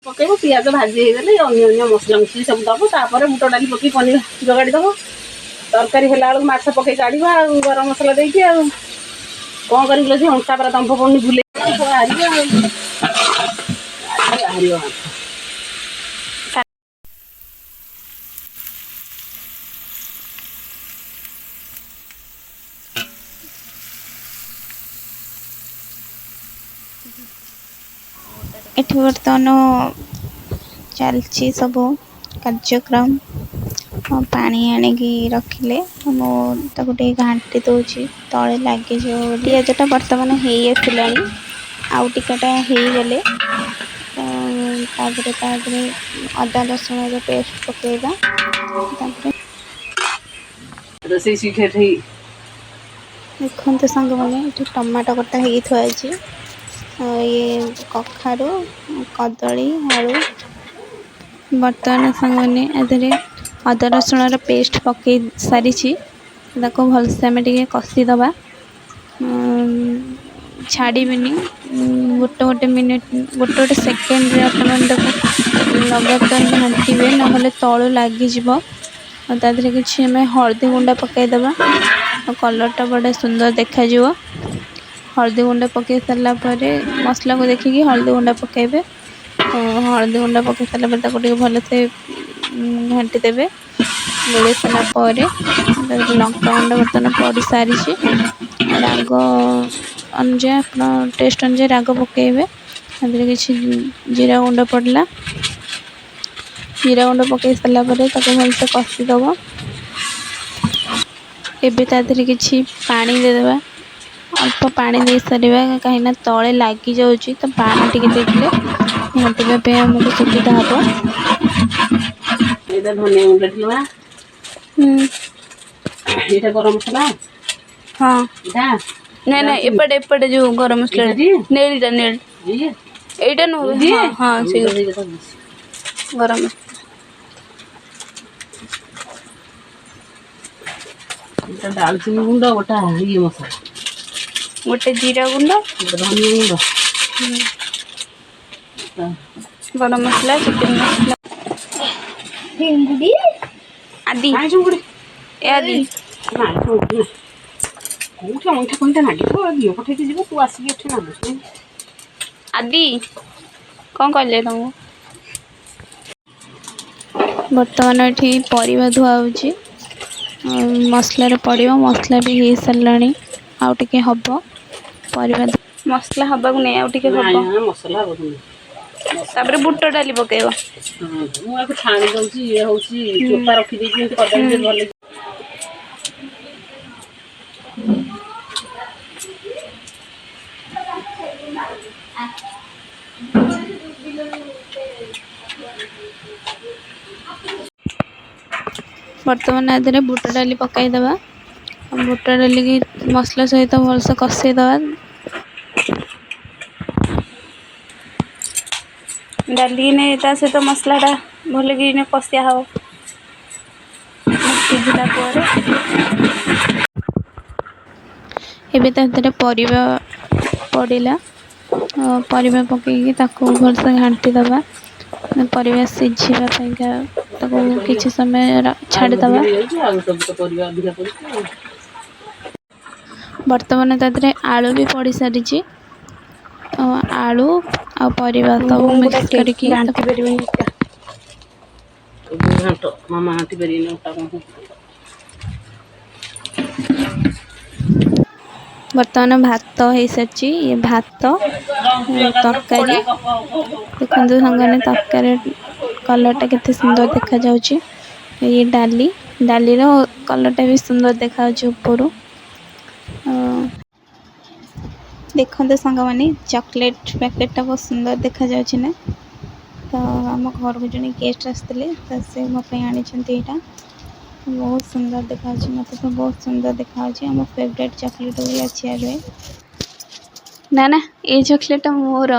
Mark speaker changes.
Speaker 1: पकेब पिज भाजी होगले अन्य मसला मसली सब दब तापर बुट डाली पकई पनीर जोगाड़ी दब तरकारी है बेलू माछ पकई काढ़ गरम मसला देकी कौन कर अंटा पूरा दंभ पड़नी भूल बाहर
Speaker 2: एठी बर्तमान चलची सब कार्यक्रम पानी आनिकी रखिले मुझे घाटी दूसरी तले लगे जो पिजटा बर्तमान हो आसानी आउ टिकटा होगले अदा रसुण पेस्ट पकेगा देखते सांग मैंने टमाटो कटा हो थी ये कखारू कदली आलू बर्तमान सांग मैंने अदा रसुण पेस्ट पकई सारी भलसे आम टे कषिदबा छाड़बनी गोटे गोटे मिनिट गोटे गोटे सेकेंड लगातार घाटे ना तलू लगिज कि हलदी गुंडा पकईदबा कलरटा बड़ा सुंदर देखा हलदी गुंडा पकई सारा मसला को देखिकी हलदी गुंडा पकेबे हलदी गुंडा पकई सारे भलसे घाटी देवे गोल सारापर लंका गुंडा बर्तमान पड़ सारी राग अनुजाई आप टेस्ट अनुजाई राग पकेबे कि जीरा गुंड पड़ला जीरा गुंड पकई सारापर भलसे कषिदब एबे तादेहरे किछि पानी देदेबा अल्प पानी दे सारिबा कहीं तले लगी जाऊँगी तो पानी टिके देदेले घाटिबा पे हमको सुविधा हम
Speaker 1: धनिया गुंड दिलवा ये गरम मसला
Speaker 2: हाँ नहीं नहीं एपटे एपटे जो गरम मसला नेलटा नेल एटा न हाँ से गरम
Speaker 1: मसला दालचीनी गुंड गोटा ये मसला
Speaker 2: गोटे जीरा गुंड
Speaker 1: धनिया गुंड
Speaker 2: गरम मसला चिकन मसला आदि आदि
Speaker 1: कौटे अंठा कंटा नागे दिह पठे जी तू आसिक नागु
Speaker 2: आदि कौन कहले तुमको बर्तमान ये परिवा धुआ मसलार पड़ो मसला भी हो सारे आउ टे हम परिवा मसला हवा को नहीं आउ टे
Speaker 1: मसला
Speaker 2: तापर बुट डाली पकेब
Speaker 1: मुझे छाणी दूसरी ये हूँ चोपा रखी भल
Speaker 2: बर्तमान आदि बुट डाली पकईदबा बुट डाली की मसला सहित भलसे कषेदबा डाली ने सहित मसलाटा भल कि कषिया हम सिझला एवं परिवा पड़ा परिवा पकईकी भलसे घाटी दबा परिवा सिझापा किसी समय छाड़ीदबा बर्तमान तादे आलू भी पड़ सारी आलू आ परिवा सब मिक्स करके
Speaker 1: मामा घाटी
Speaker 2: बर्तमान भात हो सारी ये भात तरकारी देखते सांगने तरकारी कलरटा केते सुंदर देखा जाउची ये डाली डाली रो कलरटा भी सुंदर देखा ऊपर देखते सांग मैंने चॉकलेट पैकेटा बहुत सुंदर देखा जाउची ना तो आम घर को जड़े गेस्ट आसते तो से मोपाई आनी यहाँ बहुत सुंदर देखा मत तो बहुत सुंदर देखा आम फेवरेट चॉकलेट भी अच्छी ना ना ये चॉकलेट मोर